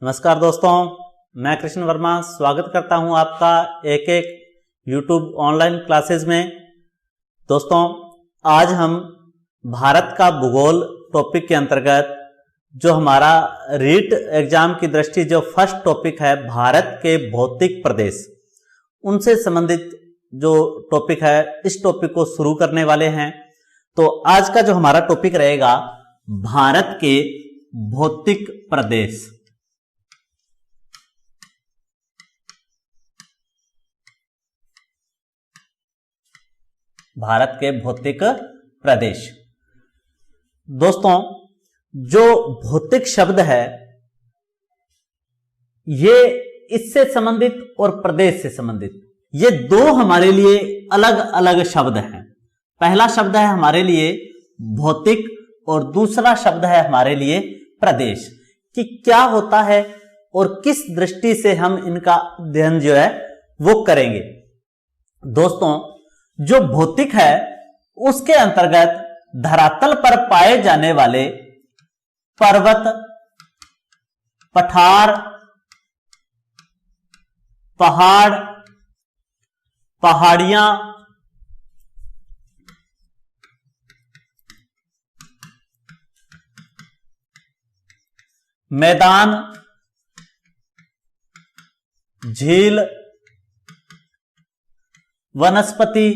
नमस्कार दोस्तों, मैं कृष्ण वर्मा स्वागत करता हूं आपका एक YouTube ऑनलाइन क्लासेस में। दोस्तों, आज हम भारत का भूगोल टॉपिक के अंतर्गत जो हमारा रीट एग्जाम की दृष्टि जो फर्स्ट टॉपिक है भारत के भौतिक प्रदेश, उनसे संबंधित जो टॉपिक है इस टॉपिक को शुरू करने वाले हैं। तो आज का जो हमारा टॉपिक रहेगा भारत के भौतिक प्रदेश। भारत के भौतिक प्रदेश। दोस्तों, जो भौतिक शब्द है ये इससे संबंधित और प्रदेश से संबंधित, ये दो हमारे लिए अलग अलग शब्द हैं। पहला शब्द है हमारे लिए भौतिक और दूसरा शब्द है हमारे लिए प्रदेश। कि क्या होता है और किस दृष्टि से हम इनका अध्ययन जो है वो करेंगे। दोस्तों, जो भौतिक है उसके अंतर्गत धरातल पर पाए जाने वाले पर्वत, पठार, पहाड़, पहाड़ियां, मैदान, झील, वनस्पति,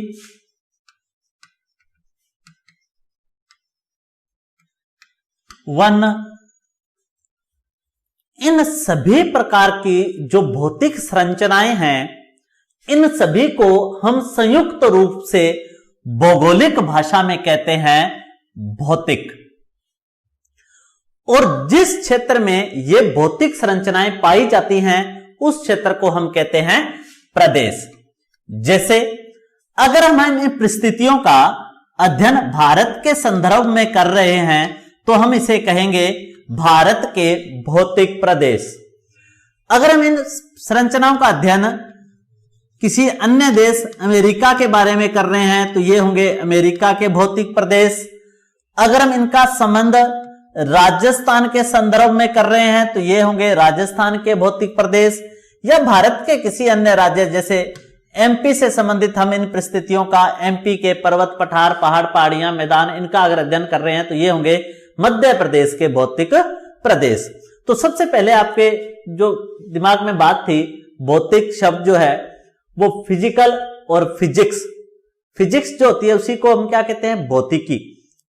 वन, इन सभी प्रकार की जो भौतिक संरचनाएं हैं, इन सभी को हम संयुक्त रूप से भौगोलिक भाषा में कहते हैं भौतिक। और जिस क्षेत्र में ये भौतिक संरचनाएं पाई जाती हैं उस क्षेत्र को हम कहते हैं प्रदेश। जैसे अगर हम इन परिस्थितियों का अध्ययन भारत के संदर्भ में कर रहे हैं तो हम इसे कहेंगे भारत के भौतिक प्रदेश। अगर हम इन संरचनाओं का अध्ययन किसी अन्य देश अमेरिका के बारे में कर रहे हैं तो ये होंगे अमेरिका के भौतिक प्रदेश। अगर हम इनका संबंध राजस्थान के संदर्भ में कर रहे हैं तो ये होंगे राजस्थान के भौतिक प्रदेश। या भारत के किसी अन्य राज्य जैसे एमपी से संबंधित हम इन परिस्थितियों का एमपी के पर्वत, पठार, पहाड़, पहाड़ियां, मैदान, इनका अगर अध्ययन कर रहे हैं तो ये होंगे मध्य प्रदेश के भौतिक प्रदेश। तो सबसे पहले आपके जो दिमाग में बात थी, भौतिक शब्द जो है वो फिजिकल और फिजिक्स, फिजिक्स जो होती है उसी को हम क्या कहते हैं भौतिकी,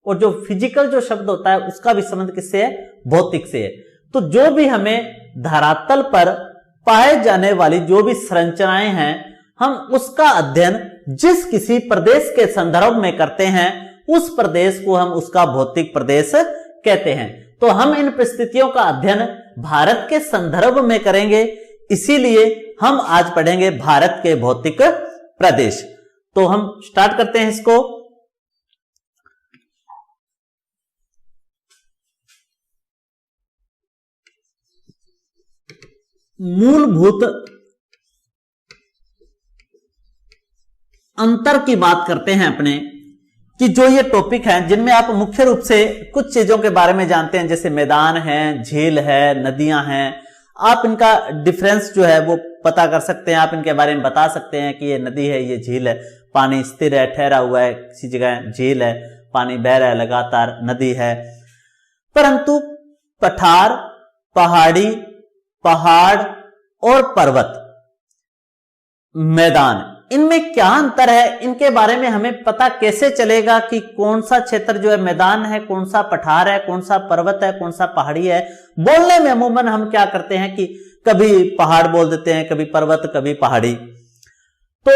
और जो फिजिकल जो शब्द होता है उसका भी संबंध किससे है, भौतिक से है। तो जो भी हमें धरातल पर पाए जाने वाली जो भी संरचनाएं हैं हम उसका अध्ययन जिस किसी प्रदेश के संदर्भ में करते हैं उस प्रदेश को हम उसका भौतिक प्रदेश कहते हैं। तो हम इन परिस्थितियों का अध्ययन भारत के संदर्भ में करेंगे, इसीलिए हम आज पढ़ेंगे भारत के भौतिक प्रदेश। तो हम स्टार्ट करते हैं इसको। मूलभूत अंतर की बात करते हैं अपने, कि जो ये टॉपिक है जिनमें आप मुख्य रूप से कुछ चीजों के बारे में जानते हैं, जैसे मैदान है, झील है, नदियां हैं। आप इनका डिफरेंस जो है वो पता कर सकते हैं, आप इनके बारे में बता सकते हैं कि ये नदी है, ये झील है, पानी स्थिर है, ठहरा हुआ है, किसी जगह झील है, पानी बह रहा है, लगातार नदी है। परंतु पठार, पहाड़ी, पहाड़ और पर्वत, मैदान, इनमें क्या अंतर है, इनके बारे में हमें पता कैसे चलेगा कि कौन सा क्षेत्र जो है मैदान है, कौन सा पठार है, कौन सा पर्वत है, कौन सा पहाड़ी है। बोलने में अमूमन हम क्या करते हैं कि कभी पहाड़ बोल देते हैं, कभी पर्वत, कभी पहाड़ी। तो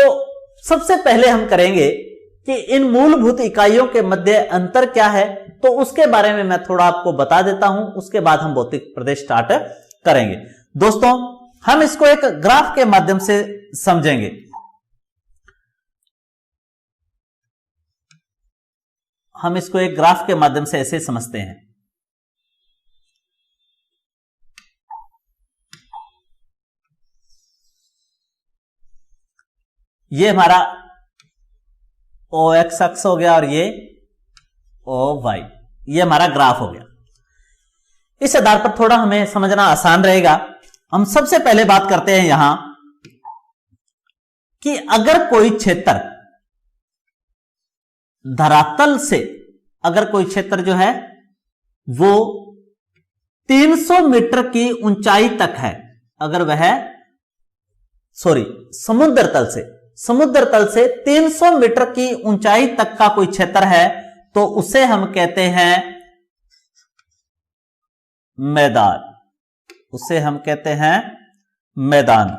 सबसे पहले हम करेंगे कि इन मूलभूत इकाइयों के मध्य अंतर क्या है, तो उसके बारे में मैं थोड़ा आपको बता देता हूं, उसके बाद हम भौतिक प्रदेश स्टार्ट करेंगे। दोस्तों, हम इसको एक ग्राफ के माध्यम से समझेंगे। हम इसको एक ग्राफ के माध्यम से ऐसे समझते हैं। ये हमारा ओ एक्स अक्ष हो गया और ये ओ वाई, ये हमारा ग्राफ हो गया। इस आधार पर थोड़ा हमें समझना आसान रहेगा हम सबसे पहले बात करते हैं यहां कि अगर कोई क्षेत्र धरातल से, अगर कोई क्षेत्र जो है वो 300 मीटर की ऊंचाई तक है, अगर वह समुद्र तल से 300 मीटर की ऊंचाई तक का कोई क्षेत्र है, तो उसे हम कहते हैं मैदान। उसे हम कहते हैं मैदान।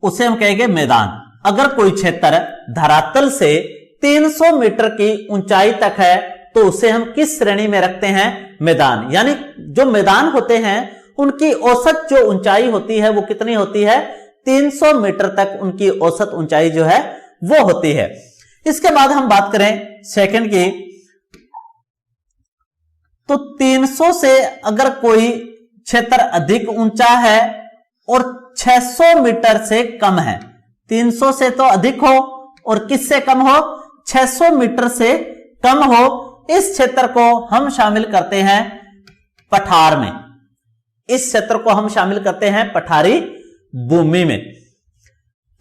उसे हम कहेंगे मैदान। अगर कोई क्षेत्र धरातल से 300 मीटर की ऊंचाई तक है तो उसे हम किस श्रेणी में रखते हैं? मैदान। यानी जो मैदान होते हैं उनकी औसत जो ऊंचाई होती है वो कितनी होती है? 300 मीटर तक उनकी औसत ऊंचाई जो है वो होती है। इसके बाद हम बात करें सेकंड की, तो 300 से अगर कोई क्षेत्र अधिक ऊंचा है और 600 मीटर से कम है, 300 से तो अधिक हो और किससे कम हो? 600 मीटर से कम हो, इस क्षेत्र को हम शामिल करते हैं पठार में। इस क्षेत्र को हम शामिल करते हैं पठारी भूमि में।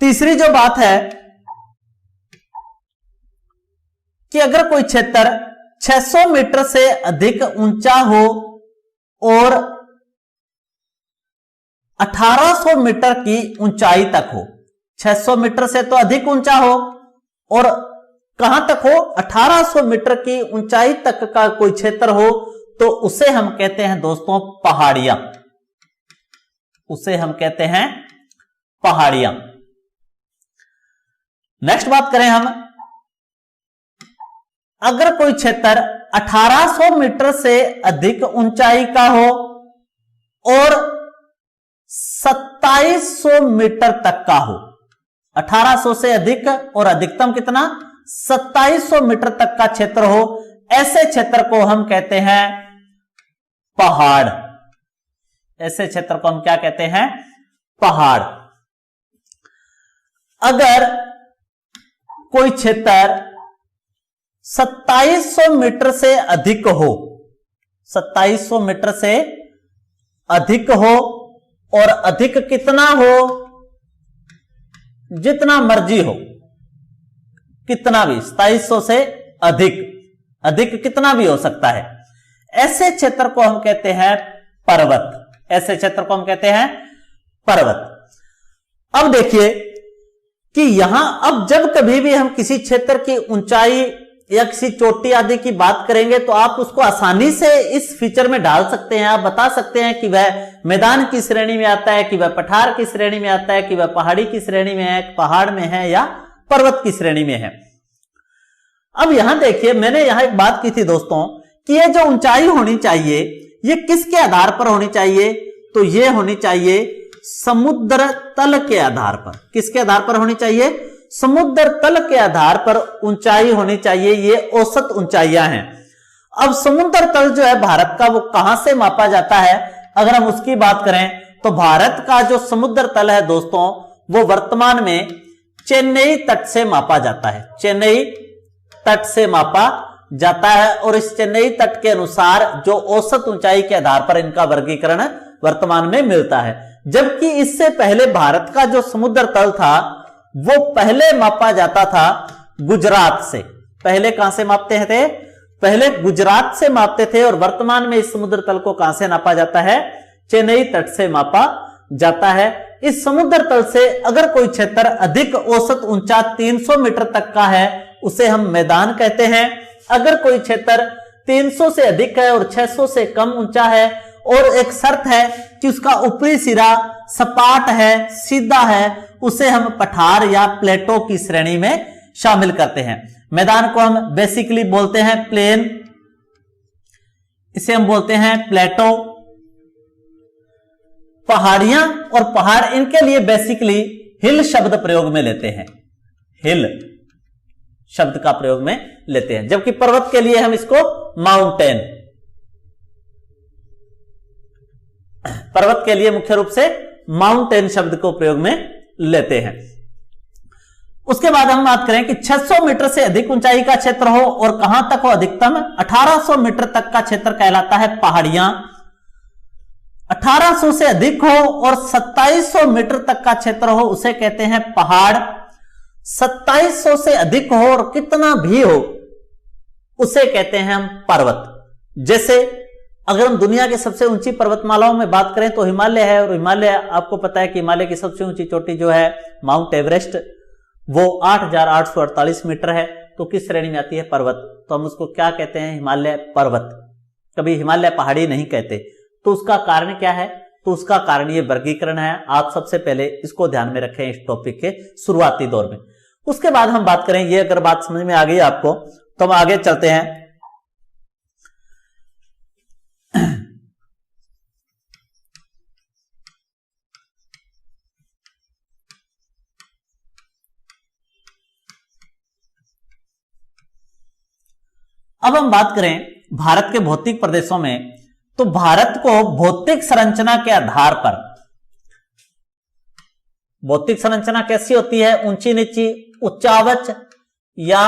तीसरी जो बात है कि अगर कोई क्षेत्र 600 मीटर से अधिक ऊंचा हो और 1800 मीटर की ऊंचाई तक हो, 600 मीटर से तो अधिक ऊंचा हो और कहां तक हो? 1800 मीटर की ऊंचाई तक का कोई क्षेत्र हो, तो उसे हम कहते हैं दोस्तों पहाड़ियां। उसे हम कहते हैं पहाड़ियां। नेक्स्ट बात करें हम, अगर कोई क्षेत्र 1800 मीटर से अधिक ऊंचाई का हो और 2700 मीटर तक का हो, 1800 से अधिक और अधिकतम कितना? 2700 मीटर तक का क्षेत्र हो, ऐसे क्षेत्र को हम कहते हैं पहाड़। ऐसे क्षेत्र को हम क्या कहते हैं? पहाड़। अगर कोई क्षेत्र 2700 मीटर से अधिक हो, 2700 मीटर से अधिक हो और अधिक कितना हो? जितना मर्जी हो, कितना भी, 2700 से अधिक, अधिक कितना भी हो सकता है, ऐसे क्षेत्र को हम कहते हैं पर्वत। ऐसे क्षेत्र को हम कहते हैं पर्वत। अब देखिए कि यहां अब जब कभी भी हम किसी क्षेत्र की ऊंचाई या किसी चोटी आदि की बात करेंगे तो आप उसको आसानी से इस फीचर में डाल सकते हैं। आप बता सकते हैं कि वह मैदान की श्रेणी में आता है, कि वह पठार की श्रेणी में आता है, कि वह पहाड़ी की श्रेणी में है, पहाड़ में है या पर्वत की श्रेणी में है। अब यहां देखिए, मैंने यहां एक बात की थी दोस्तों कि ये जो ऊंचाई होनी चाहिए ये किसके आधार पर होनी चाहिए? तो ये होनी चाहिए समुद्र तल के आधार पर। किसके आधार पर होनी चाहिए? समुद्र तल के आधार पर ऊंचाई होनी चाहिए। ये औसत ऊंचाइयां हैं। अब समुद्र तल जो है भारत का, वो कहां से मापा जाता है? अगर हम उसकी बात करें तो भारत का जो समुद्र तल है दोस्तों, वो वर्तमान में चेन्नई तट से मापा जाता है। चेन्नई तट से मापा जाता है और इस चेन्नई तट के अनुसार जो औसत ऊंचाई के आधार पर इनका वर्गीकरण वर्तमान में मिलता है। जबकि इससे पहले भारत का जो समुद्र तल था वो पहले मापा जाता था गुजरात से। पहले कहां से मापते थे? पहले गुजरात से मापते थे और वर्तमान में इस समुद्र तल को कहां से नापा जाता है? चेन्नई तट से मापा जाता है। इस समुद्र तल से अगर कोई क्षेत्र अधिक औसत ऊंचा 300 मीटर तक का है उसे हम मैदान कहते हैं। अगर कोई क्षेत्र 300 से अधिक है और 600 से कम ऊंचा है और एक शर्त है कि उसका ऊपरी सिरा सपाट है, सीधा है, उसे हम पठार या प्लेटो की श्रेणी में शामिल करते हैं। मैदान को हम बेसिकली बोलते हैं प्लेन, इसे हम बोलते हैं प्लेटो। पहाड़ियां और पहाड़, इनके लिए बेसिकली हिल शब्द प्रयोग में लेते हैं। हिल शब्द का प्रयोग में लेते हैं। जबकि पर्वत के लिए हम इसको माउंटेन, पर्वत के लिए मुख्य रूप से माउंटेन शब्द को प्रयोग में लेते हैं। उसके बाद हम बात करें कि 600 मीटर से अधिक ऊंचाई का क्षेत्र हो और कहां तक हो अधिकतम 1800 मीटर तक का क्षेत्र कहलाता है पहाड़ियां। 1800 से अधिक हो और 2700 मीटर तक का क्षेत्र हो उसे कहते हैं पहाड़। 2700 से अधिक हो और कितना भी हो उसे कहते हैं हम पर्वत। जैसे अगर हम दुनिया की सबसे ऊंची पर्वतमालाओं में बात करें तो हिमालय है, और हिमालय आपको पता है कि हिमालय की सबसे ऊंची चोटी जो है माउंट एवरेस्ट वो 8848 मीटर है। तो किस श्रेणी में आती है? पर्वत। तो हम उसको क्या कहते हैं? हिमालय पर्वत, कभी हिमालय पहाड़ी नहीं कहते। तो उसका कारण क्या है? तो उसका कारण ये वर्गीकरण है। आप सबसे पहले इसको ध्यान में रखें इस टॉपिक के शुरुआती दौर में। उसके बाद हम बात करें, ये अगर बात समझ में आ गई आपको तो हम आगे चलते हैं। अब हम बात करें भारत के भौतिक प्रदेशों में, तो भारत को भौतिक संरचना के आधार पर, भौतिक संरचना कैसी होती है? ऊंची नीची, उच्चावच या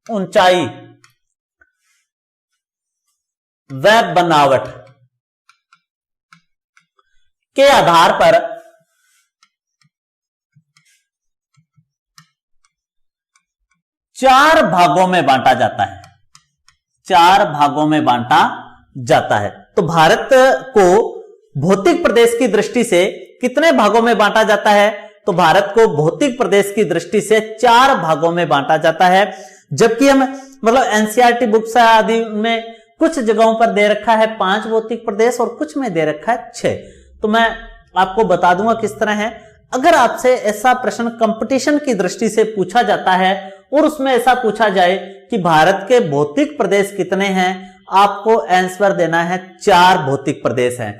ऊंचाई व बनावट के आधार पर चार भागों में बांटा जाता है। चार भागों में बांटा जाता है। तो भारत को भौतिक प्रदेश की दृष्टि से कितने भागों में बांटा जाता है? तो भारत को भौतिक प्रदेश की दृष्टि से चार भागों में बांटा जाता है। जबकि हम मतलब एनसीईआरटी बुक्स आदि में कुछ जगहों पर दे रखा है 5 भौतिक प्रदेश और कुछ में दे रखा है 6। तो मैं आपको बता दूंगा किस तरह है। अगर आपसे ऐसा प्रश्न कंपटीशन की दृष्टि से पूछा जाता है और उसमें ऐसा पूछा जाए कि भारत के भौतिक प्रदेश कितने हैं, आपको आंसर देना है 4 भौतिक प्रदेश हैं।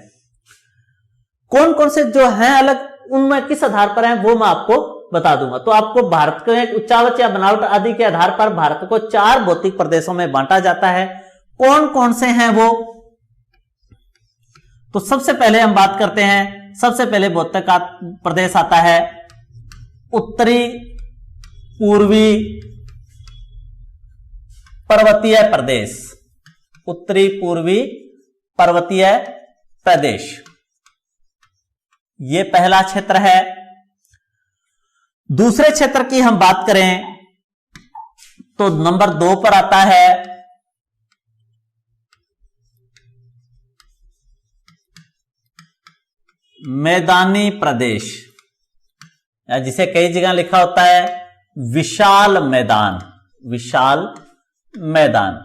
कौन कौन से जो हैं अलग, उनमें किस आधार पर हैं वो मैं आपको बता दूंगा। तो आपको भारत के उच्चावच या बनावट आदि के आधार पर भारत को 4 भौतिक प्रदेशों में बांटा जाता है। कौन कौन से हैं वो? तो सबसे पहले हम बात करते हैं, सबसे पहले भौतिक प्रदेश आता है उत्तरी पूर्वी पर्वतीय प्रदेश। उत्तरी पूर्वी पर्वतीय प्रदेश, ये पहला क्षेत्र है। दूसरे क्षेत्र की हम बात करें तो नंबर 2 पर आता है मैदानी प्रदेश, या जिसे कई जगह लिखा होता है विशाल मैदान। विशाल मैदान।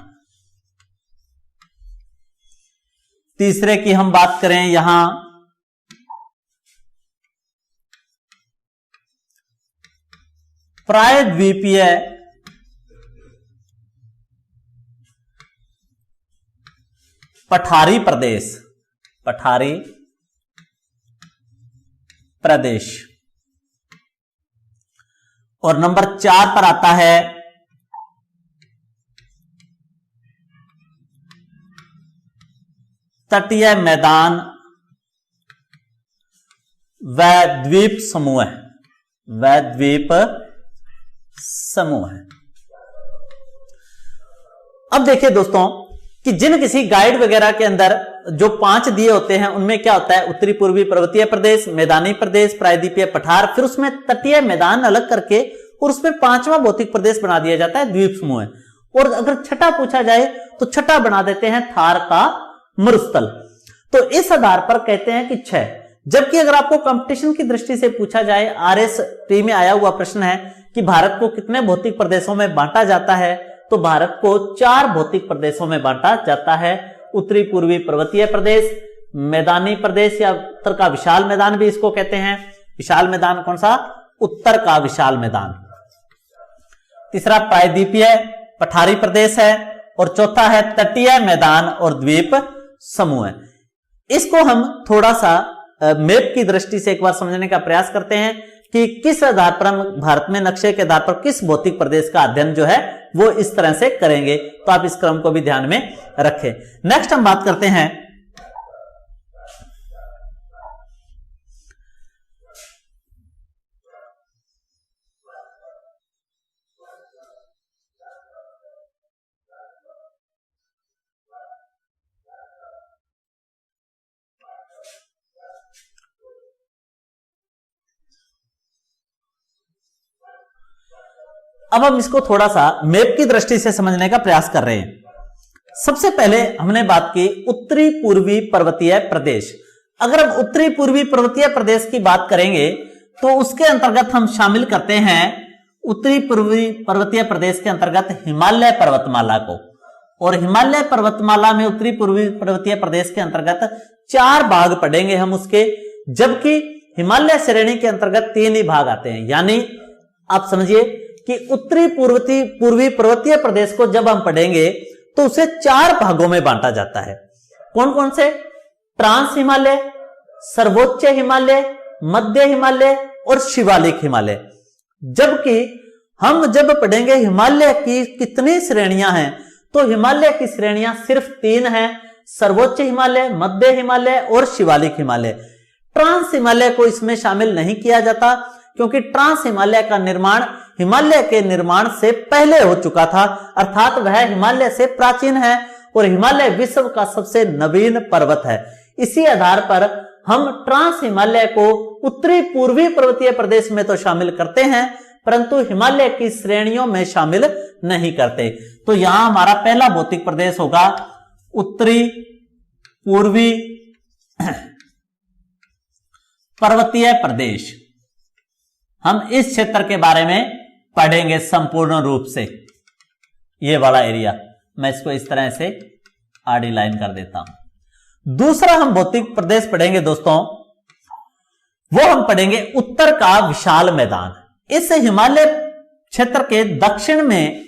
तीसरे की हम बात करें यहां प्रायद्वीपीय पठारी प्रदेश। पठारी प्रदेश। और नंबर 4 पर आता है तटीय मैदान व द्वीप समूह। व द्वीप समूह। अब देखिए दोस्तों कि जिन किसी गाइड वगैरह के अंदर जो 5 दिए होते हैं उनमें क्या होता है? उत्तरी पूर्वी पर्वतीय प्रदेश, मैदानी प्रदेश, प्रायद्वीपीय पठार, फिर उसमें तटीय मैदान अलग करके और उसमें 5वां भौतिक प्रदेश बना दिया जाता है द्वीप समूह। और अगर छठा पूछा जाए तो छठा बना देते हैं थार का मरुस्थल। तो इस आधार पर कहते हैं कि 6। जबकि अगर आपको कंपटीशन की दृष्टि से पूछा जाए, आरएसटी में आया हुआ प्रश्न है कि भारत को कितने भौतिक प्रदेशों में बांटा जाता है, तो भारत को 4 भौतिक प्रदेशों में बांटा जाता है। उत्तरी पूर्वी पर्वतीय प्रदेश, मैदानी प्रदेश या उत्तर का विशाल मैदान भी इसको कहते हैं। विशाल मैदान कौन सा? उत्तर का विशाल मैदान। तीसरा प्रायद्वीपीय पठारी प्रदेश है और चौथा है तटीय मैदान और द्वीप समूह। इसको हम थोड़ा सा मैप की दृष्टि से एक बार समझने का प्रयास करते हैं कि किस आधार पर हम भारत में नक्शे के आधार पर किस भौतिक प्रदेश का अध्ययन जो है वो इस तरह से करेंगे। तो आप इस क्रम को भी ध्यान में रखें। नेक्स्ट हम बात करते हैं अब हम इसको थोड़ा सा मैप की दृष्टि से समझने का प्रयास कर रहे हैं। सबसे पहले हमने बात की उत्तरी पूर्वी पर्वतीय प्रदेश। अगर हम उत्तरी पूर्वी पर्वतीय प्रदेश की बात करेंगे तो उसके अंतर्गत हम शामिल करते हैं उत्तरी पूर्वी पर्वतीय प्रदेश के अंतर्गत हिमालय पर्वतमाला को। और हिमालय पर्वतमाला में उत्तरी पूर्वी पर्वतीय प्रदेश के अंतर्गत 4 भाग पढ़ेंगे हम उसके, जबकि हिमालय श्रेणी के अंतर्गत 3 ही भाग आते हैं। यानी आप समझिए कि उत्तरी पूर्वी पर्वतीय प्रदेश को जब हम पढ़ेंगे तो उसे 4 भागों में बांटा जाता है। कौन कौन से? ट्रांस हिमालय, सर्वोच्च हिमालय, मध्य हिमालय और शिवालिक हिमालय। जबकि हम जब पढ़ेंगे हिमालय की कितनी श्रेणियां हैं, तो हिमालय की श्रेणियां सिर्फ 3 हैं, सर्वोच्च हिमालय, मध्य हिमालय और शिवालिक हिमालय। ट्रांस हिमालय को इसमें शामिल नहीं किया जाता क्योंकि ट्रांस हिमालय का निर्माण हिमालय के निर्माण से पहले हो चुका था, अर्थात वह हिमालय से प्राचीन है और हिमालय विश्व का सबसे नवीन पर्वत है। इसी आधार पर हम ट्रांस हिमालय को उत्तरी पूर्वी पर्वतीय प्रदेश में तो शामिल करते हैं, परंतु हिमालय की श्रेणियों में शामिल नहीं करते। तो यहां हमारा पहला भौतिक प्रदेश होगा उत्तरी पूर्वी पर्वतीय प्रदेश। हम इस क्षेत्र के बारे में पढ़ेंगे संपूर्ण रूप से। ये वाला एरिया मैं इसको इस तरह से आड़ी लाइन कर देता हूं। दूसरा हम भौतिक प्रदेश पढ़ेंगे दोस्तों, वो हम पढ़ेंगे उत्तर का विशाल मैदान। इस हिमालय क्षेत्र के दक्षिण में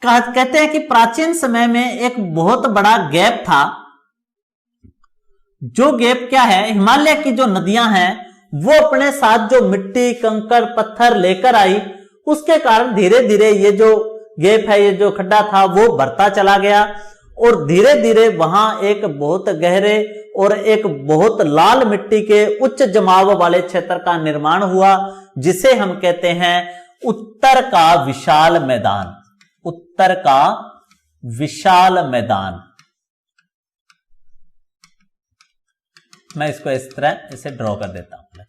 कहते हैं कि प्राचीन समय में एक बहुत बड़ा गैप था। जो गैप क्या है? हिमालय की जो नदियां हैं वो अपने साथ जो मिट्टी, कंकड़, पत्थर लेकर आई, उसके कारण धीरे धीरे ये जो गैप है, ये जो खड्डा था वो बढ़ता चला गया और धीरे धीरे वहां एक बहुत गहरे और एक बहुत लाल मिट्टी के उच्च जमाव वाले क्षेत्र का निर्माण हुआ, जिसे हम कहते हैं उत्तर का विशाल मैदान। उत्तर का विशाल मैदान। मैं इसको इस तरह इसे ड्रॉ कर देता हूं।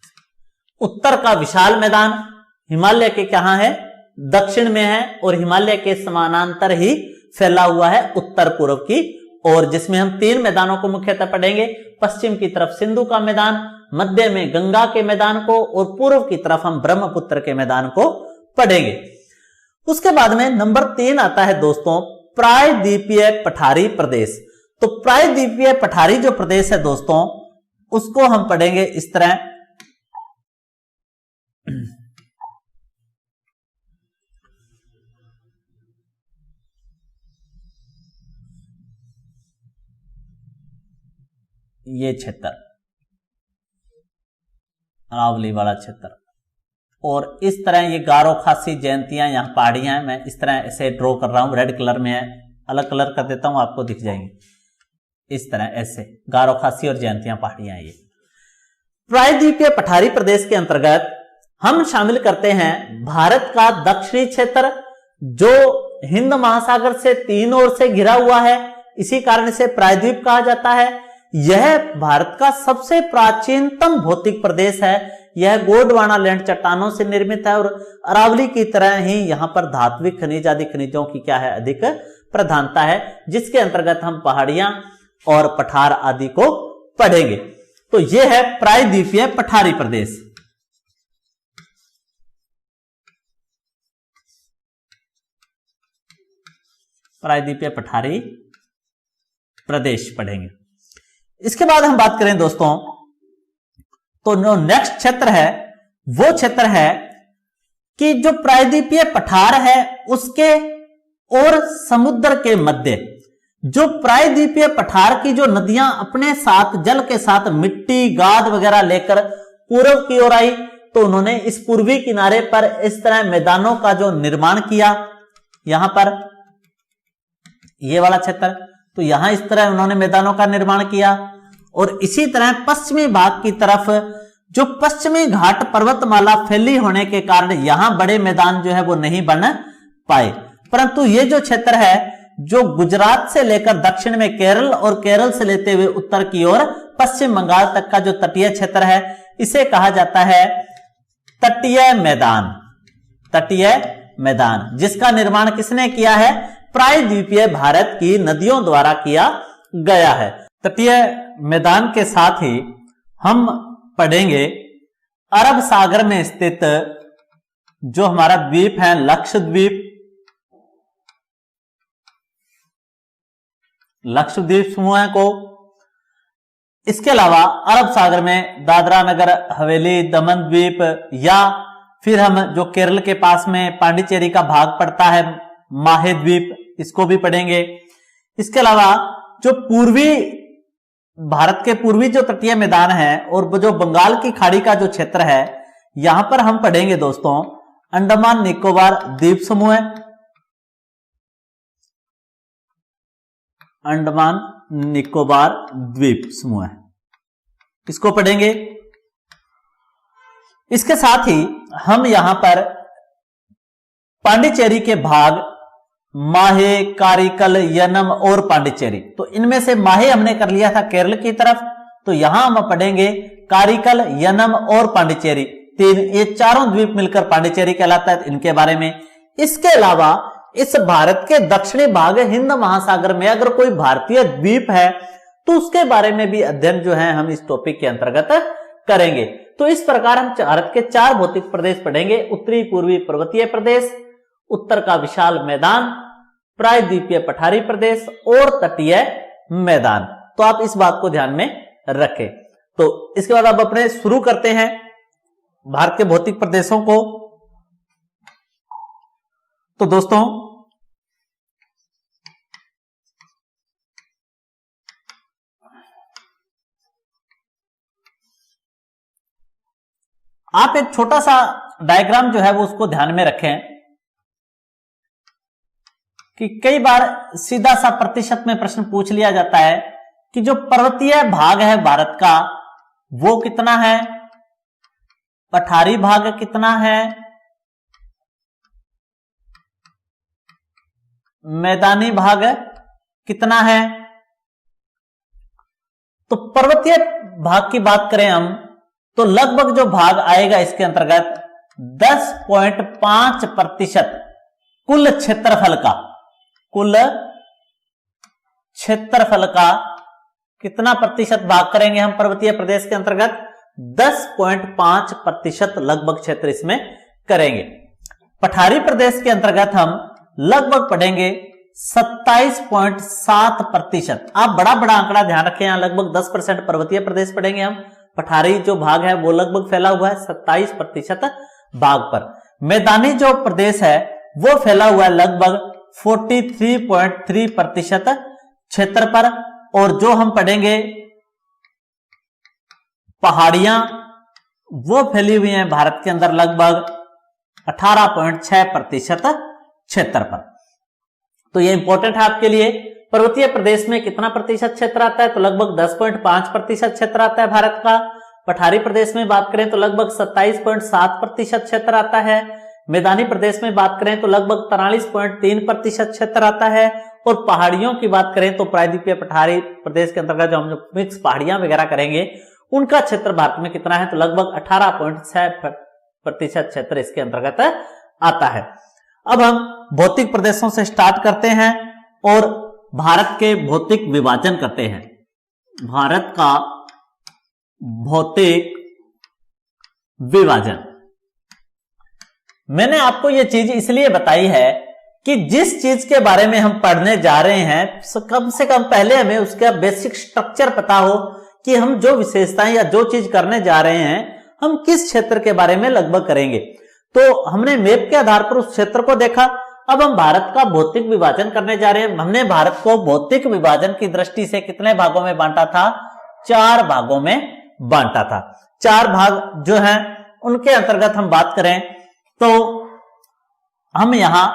उत्तर का विशाल मैदान हिमालय के कहां है? दक्षिण में है और हिमालय के समानांतर ही फैला हुआ है उत्तर पूर्व की ओर, जिसमें हम 3 मैदानों को मुख्यतः पढ़ेंगे। पश्चिम की तरफ सिंधु का मैदान, मध्य में गंगा के मैदान को और पूर्व की तरफ हम ब्रह्मपुत्र के मैदान को पढ़ेंगे। उसके बाद में नंबर 3 आता है दोस्तों प्रायद्वीपीय पठारी प्रदेश। तो प्रायद्वीपीय पठारी जो प्रदेश है दोस्तों, उसको हम पढ़ेंगे इस तरह। ये क्षेत्र अरावली वाला क्षेत्र, और इस तरह ये गारो, खासी, जयंतियां, यहाँ पहाड़ियां हैं। मैं इस तरह इसे ड्रॉ कर रहा हूं, रेड कलर में है, अलग कलर कर देता हूं, आपको दिख जाएंगे इस तरह। ऐसे गारो, खासी और जयंतियां पहाड़ियां। ये प्रायद्वीपीय पठारी प्रदेश के अंतर्गत हम शामिल करते हैं भारत का दक्षिणी क्षेत्र, जो हिंद महासागर से 3 ओर से घिरा हुआ है, इसी कारण इसे प्रायद्वीप कहा जाता है। यह भारत का सबसे प्राचीनतम भौतिक प्रदेश है। यह गोंडवाना लैंड चट्टानों से निर्मित है और अरावली की तरह ही यहां पर धात्विक खनिज आदि खनिजों की क्या है? अधिक प्रधानता है, जिसके अंतर्गत हम पहाड़ियां और पठार आदि को पढ़ेंगे। तो यह है प्रायद्वीपीय पठारी प्रदेश। प्रायद्वीपीय पठारी प्रदेश पढ़ेंगे। इसके बाद हम बात करें दोस्तों, तो जो नेक्स्ट क्षेत्र है वो क्षेत्र है कि जो प्रायद्वीपीय पठार है उसके और समुद्र के मध्य जो प्रायद्वीपीय पठार की जो नदियां अपने साथ जल के साथ मिट्टी, गाद वगैरह लेकर पूर्व की ओर आई, तो उन्होंने इस पूर्वी किनारे पर इस तरह मैदानों का जो निर्माण किया। यहां पर ये वाला क्षेत्र, तो यहां इस तरह उन्होंने मैदानों का निर्माण किया। और इसी तरह पश्चिमी भाग की तरफ जो पश्चिमी घाट पर्वतमाला फैली होने के कारण यहां बड़े मैदान जो है वो नहीं बन पाए, परंतु ये जो क्षेत्र है जो गुजरात से लेकर दक्षिण में केरल और केरल से लेते हुए उत्तर की ओर पश्चिम बंगाल तक का जो तटीय क्षेत्र है, इसे कहा जाता है तटीय मैदान। तटीय मैदान, जिसका निर्माण किसने किया है? प्रायद्वीपीय भारत की नदियों द्वारा किया गया है। तटीय मैदान के साथ ही हम पढ़ेंगे अरब सागर में स्थित जो हमारा द्वीप है लक्षद्वीप, लक्षद्वीप समूह को। इसके अलावा अरब सागर में दादरा नगर हवेली, दमन द्वीप, या फिर हम जो केरल के पास में पांडिचेरी का भाग पड़ता है माहे द्वीप, इसको भी पढ़ेंगे। इसके अलावा जो पूर्वी भारत के पूर्वी जो तटीय मैदान है और जो बंगाल की खाड़ी का जो क्षेत्र है, यहां पर हम पढ़ेंगे दोस्तों अंडमान निकोबार द्वीप समूह, अंडमान निकोबार द्वीप समूह, इसको पढ़ेंगे। इसके साथ ही हम यहां पर पांडिचेरी के भाग माहे, कारिकल, यनम और पांडिचेरी, तो इनमें से माहे हमने कर लिया था केरल की तरफ, तो यहां हम पढ़ेंगे कारिकल, यनम और पांडिचेरी, तीन, ये चारों द्वीप मिलकर पांडिचेरी कहलाता है, इनके बारे में। इसके अलावा इस भारत के दक्षिणी भाग हिंद महासागर में अगर कोई भारतीय द्वीप है तो उसके बारे में भी अध्ययन जो है हम इस टॉपिक के अंतर्गत करेंगे। तो इस प्रकार हम भारत के 4 भौतिक प्रदेश पढ़ेंगे: उत्तरी पूर्वी पर्वतीय प्रदेश, उत्तर का विशाल मैदान, प्रायद्वीपीय पठारी प्रदेश और तटीय मैदान। तो आप इस बात को ध्यान में रखें। तो इसके बाद अब अपने शुरू करते हैं भारत के भौतिक प्रदेशों को। तो दोस्तों आप एक छोटा सा डायग्राम जो है वो उसको ध्यान में रखें कि कई बार सीधा सा प्रतिशत में प्रश्न पूछ लिया जाता है कि जो पर्वतीय भाग है भारत का वो कितना है, पठारी भाग कितना है, मैदानी भाग कितना है। तो पर्वतीय भाग की बात करें हम तो लगभग जो भाग आएगा इसके अंतर्गत 10.5% कुल क्षेत्रफल का कितना प्रतिशत भाग करेंगे हम पर्वतीय प्रदेश के अंतर्गत? 10.5% लगभग क्षेत्र इसमें करेंगे। पठारी प्रदेश के अंतर्गत हम लगभग पढ़ेंगे 27.7%। आप बड़ा बड़ा आंकड़ा ध्यान रखें, यहां लगभग 10% पर्वतीय प्रदेश पढ़ेंगे हम, पठारी जो भाग है वो लगभग फैला हुआ है 27% भाग पर। मैदानी जो प्रदेश है वो फैला हुआ है लगभग 43.3% क्षेत्र पर, और जो हम पढ़ेंगे पहाड़ियां वो फैली हुई हैं भारत के अंदर लगभग 18.6% क्षेत्र पर। तो ये इंपॉर्टेंट है आपके लिए। पर्वतीय प्रदेश में कितना प्रतिशत क्षेत्र आता है? तो लगभग 10.5% क्षेत्र आता है भारत का। पठारी प्रदेश में बात करें तो लगभग 27.7% क्षेत्र आता है। मैदानी प्रदेश में बात करें तो लगभग 43.3% क्षेत्र आता है। और पहाड़ियों की बात करें तो प्रायद्वीपीय पठारी प्रदेश के अंतर्गत जो हम जो मिक्स पहाड़ियां वगैरह करेंगे उनका क्षेत्र भारत में कितना है? तो लगभग 18.6% क्षेत्र इसके अंतर्गत आता है। अब हम भौतिक प्रदेशों से स्टार्ट करते हैं और भारत के भौतिक विभाजन करते हैं। भारत का भौतिक विभाजन मैंने आपको यह चीज इसलिए बताई है कि जिस चीज के बारे में हम पढ़ने जा रहे हैं कम से कम पहले हमें उसका बेसिक स्ट्रक्चर पता हो कि हम जो विशेषताएं या जो चीज करने जा रहे हैं हम किस क्षेत्र के बारे में लगभग करेंगे। तो हमने मैप के आधार पर उस क्षेत्र को देखा। अब हम भारत का भौतिक विभाजन करने जा रहे हैं। हमने भारत को भौतिक विभाजन की दृष्टि से कितने भागों में बांटा था? 4 भागों में बांटा था। 4 भाग जो हैं उनके अंतर्गत हम बात करें तो हम यहां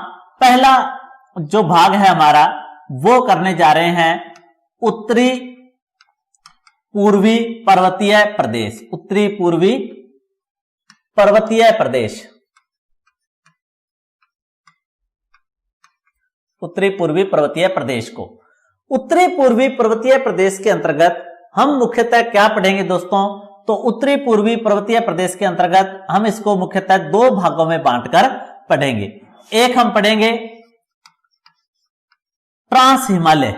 पहला जो भाग है हमारा वो करने जा रहे हैं उत्तरी पूर्वी पर्वतीय प्रदेश। उत्तरी पूर्वी पर्वतीय प्रदेश, उत्तरी पूर्वी पर्वतीय प्रदेश को उत्तरी पूर्वी पर्वतीय प्रदेश के अंतर्गत हम मुख्यतः क्या पढ़ेंगे दोस्तों? तो उत्तरी पूर्वी पर्वतीय प्रदेश के अंतर्गत हम इसको मुख्यतः 2 भागों में बांटकर पढ़ेंगे। एक हम पढ़ेंगे ट्रांस हिमालय,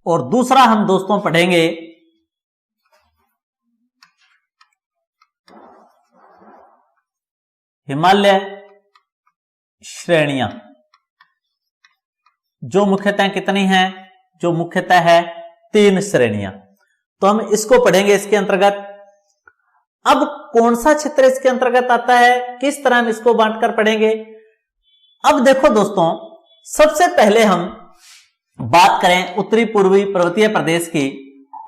और दूसरा हम दोस्तों पढ़ेंगे हिमालय श्रेणियां, जो मुख्यतः कितनी हैं, जो मुख्यतः है 3 श्रेणियां। तो हम इसको पढ़ेंगे इसके अंतर्गत। अब कौन सा क्षेत्र इसके अंतर्गत आता है, किस तरह हम इसको बांटकर पढ़ेंगे। अब देखो दोस्तों, सबसे पहले हम बात करें उत्तरी पूर्वी पर्वतीय प्रदेश की,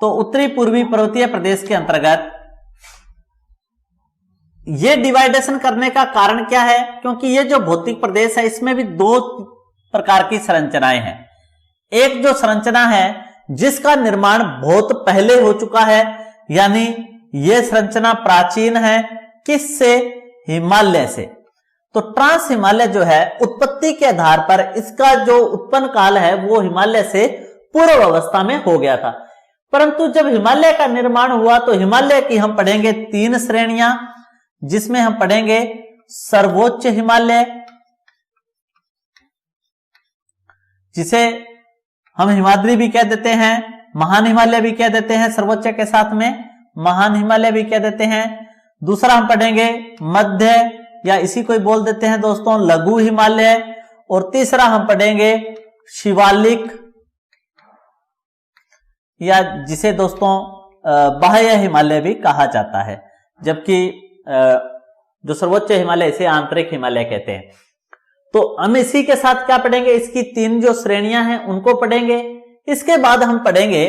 तो उत्तरी पूर्वी पर्वतीय प्रदेश के अंतर्गत ये डिवाइडेशन करने का कारण क्या है, क्योंकि ये जो भौतिक प्रदेश है इसमें भी 2 प्रकार की संरचनाएं हैं। एक जो संरचना है जिसका निर्माण बहुत पहले हो चुका है, यानी यह संरचना प्राचीन है, किससे, हिमालय से। तो ट्रांस हिमालय जो है उत्पत्ति के आधार पर इसका जो उत्पन्न काल है वो हिमालय से पूर्व अवस्था में हो गया था, परंतु जब हिमालय का निर्माण हुआ तो हिमालय की हम पढ़ेंगे 3 श्रेणियां, जिसमें हम पढ़ेंगे सर्वोच्च हिमालय, जिसे हम हिमाद्री भी कह देते हैं, महान हिमालय भी कह देते हैं, सर्वोच्च के साथ में महान हिमालय भी कह देते हैं। दूसरा हम पढ़ेंगे मध्य, या इसी को बोल देते हैं दोस्तों लघु हिमालय, और तीसरा हम पढ़ेंगे शिवालिक, या जिसे दोस्तों बाह्य हिमालय भी कहा जाता है, जबकि जो सर्वोच्च हिमालय इसे आंतरिक हिमालय कहते हैं। तो हम इसी के साथ क्या पढ़ेंगे, इसकी 3 जो श्रेणियां हैं उनको पढ़ेंगे। इसके बाद हम पढ़ेंगे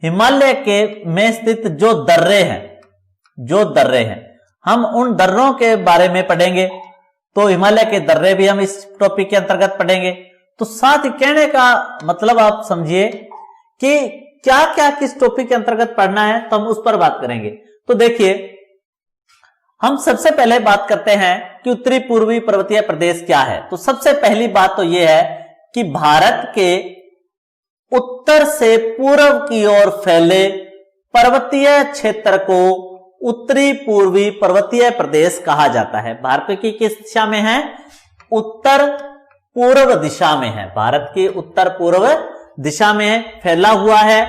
हिमालय के में स्थित जो दर्रे हैं, हम उन दर्रों के बारे में पढ़ेंगे। तो हिमालय के दर्रे भी हम इस टॉपिक के अंतर्गत पढ़ेंगे। तो साथ ही कहने का मतलब आप समझिए कि क्या क्या किस टॉपिक के अंतर्गत पढ़ना है, तो हम उस पर बात करेंगे। तो देखिए, हम सबसे पहले बात करते हैं कि उत्तरी पूर्वी पर्वतीय प्रदेश क्या है। तो सबसे पहली बात तो यह है कि भारत के उत्तर से पूर्व की ओर फैले पर्वतीय क्षेत्र को उत्तरी पूर्वी पर्वतीय प्रदेश कहा जाता है। भारत की किस दिशा में है, उत्तर पूर्व दिशा में है, भारत की उत्तर पूर्व दिशा में फैला हुआ है।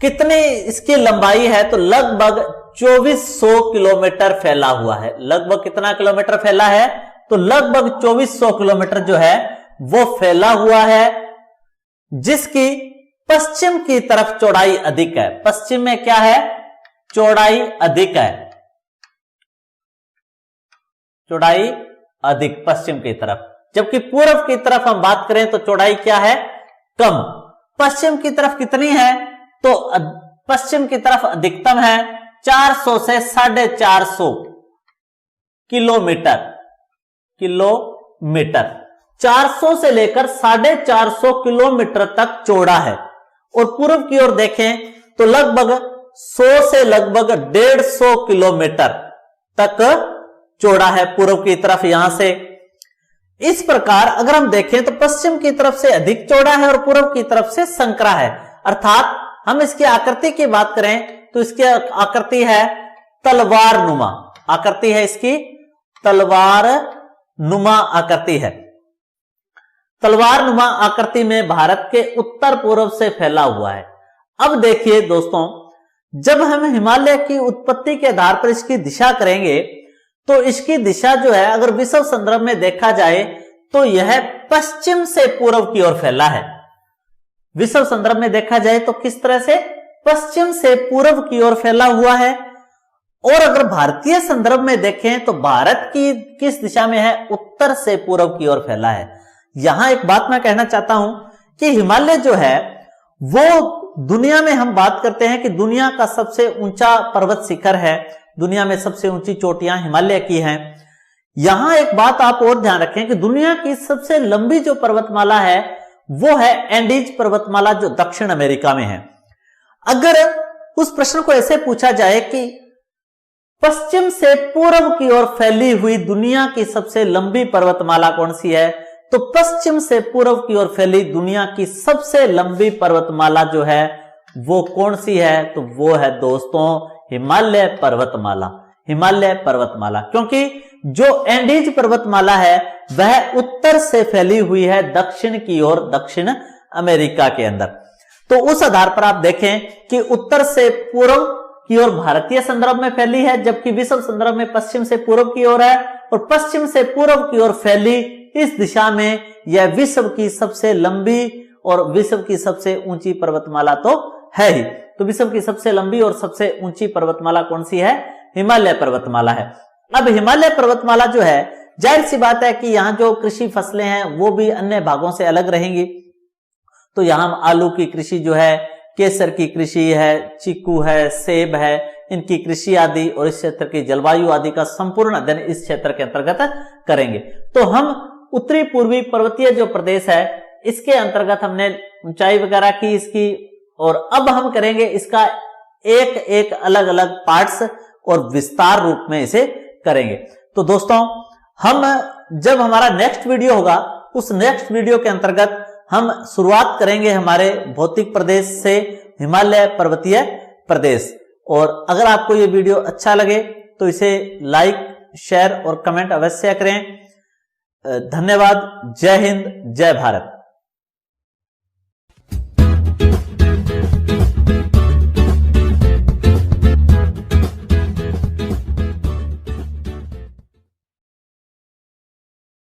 कितनी इसकी लंबाई है, तो लगभग 2400 किलोमीटर फैला हुआ है। लगभग कितना किलोमीटर फैला है, तो लगभग 2400 किलोमीटर जो है वो फैला हुआ है, जिसकी पश्चिम की तरफ चौड़ाई अधिक है। पश्चिम में क्या है, चौड़ाई अधिक है, चौड़ाई अधिक पश्चिम की तरफ, जबकि पूर्व की तरफ हम बात करें तो चौड़ाई क्या है, कम। पश्चिम की तरफ कितनी है, तो पश्चिम की तरफ अधिकतम है 400 से 450 किलोमीटर, 400 से लेकर 450 किलोमीटर तक चौड़ा है। और पूर्व की ओर देखें तो लगभग 100 से लगभग 150 किलोमीटर तक चौड़ा है पूर्व की तरफ यहां से। इस प्रकार अगर हम देखें तो पश्चिम की तरफ से अधिक चौड़ा है और पूर्व की तरफ से संकरा है। अर्थात हम इसकी आकृति की बात करें तो इसकी आकृति है तलवार नुमा, आकृति है इसकी तलवार नुमा आकृति है। तलवार नुमा आकृति में भारत के उत्तर पूर्व से फैला हुआ है। अब देखिए दोस्तों, जब हम हिमालय की उत्पत्ति के आधार पर इसकी दिशा करेंगे तो इसकी दिशा जो है अगर विश्व संदर्भ में देखा जाए तो यह पश्चिम से पूर्व की ओर फैला है। विश्व संदर्भ में देखा जाए तो किस तरह से, पश्चिम से पूर्व की ओर फैला हुआ है। और अगर भारतीय संदर्भ में देखें तो भारत की किस दिशा में है, उत्तर से पूर्व की ओर फैला है। यहां एक बात मैं कहना चाहता हूं कि हिमालय जो है वो दुनिया में हम बात करते हैं कि दुनिया का सबसे ऊंचा पर्वत शिखर है, दुनिया में सबसे ऊंची चोटियां हिमालय की हैं। यहां एक बात आप और ध्यान रखें कि दुनिया की सबसे लंबी जो पर्वतमाला है वो है एंडीज पर्वतमाला, जो दक्षिण अमेरिका में है। अगर उस प्रश्न को ऐसे पूछा जाए कि पश्चिम से पूर्व की ओर फैली हुई दुनिया की सबसे लंबी पर्वतमाला कौन सी है, तो पश्चिम से पूर्व की ओर फैली दुनिया की सबसे लंबी पर्वतमाला जो है वो कौन सी है, तो वो है दोस्तों हिमालय पर्वतमाला। हिमालय पर्वतमाला, क्योंकि जो एंडीज पर्वतमाला है वह उत्तर से फैली हुई है दक्षिण की ओर, दक्षिण अमेरिका के अंदर। तो उस आधार पर आप देखें कि उत्तर से पूर्व की ओर भारतीय संदर्भ में फैली है, जबकि विश्व संदर्भ में पश्चिम से पूर्व की ओर है, और पश्चिम से पूर्व की ओर फैली इस दिशा में यह विश्व की सबसे लंबी और विश्व की सबसे ऊंची पर्वतमाला तो है ही। तो विश्व की सबसे लंबी और सबसे ऊंची पर्वतमाला कौन सी है? हिमालय पर्वतमाला है। अब हिमालय पर्वतमाला जो है, जाहिर सी बात है कि यहाँ जो कृषि फसलें हैं वो भी अन्य भागों से अलग रहेंगी। तो यहाँ आलू की कृषि जो है, केसर की कृषि है, चीकू है, सेब है, इनकी कृषि आदि और इस क्षेत्र की जलवायु आदि का संपूर्ण अध्ययन इस क्षेत्र के अंतर्गत करेंगे। तो हम उत्तरी पूर्वी पर्वतीय जो प्रदेश है इसके अंतर्गत हमने ऊंचाई वगैरह की इसकी, और अब हम करेंगे इसका एक एक अलग अलग पार्ट्स और विस्तार रूप में इसे करेंगे। तो दोस्तों, हम जब हमारा नेक्स्ट वीडियो होगा उस नेक्स्ट वीडियो के अंतर्गत हम शुरुआत करेंगे हमारे भौतिक प्रदेश से, हिमालय पर्वतीय प्रदेश। और अगर आपको ये वीडियो अच्छा लगे तो इसे लाइक, शेयर और कमेंट अवश्य करें। धन्यवाद। जय हिंद, जय भारत।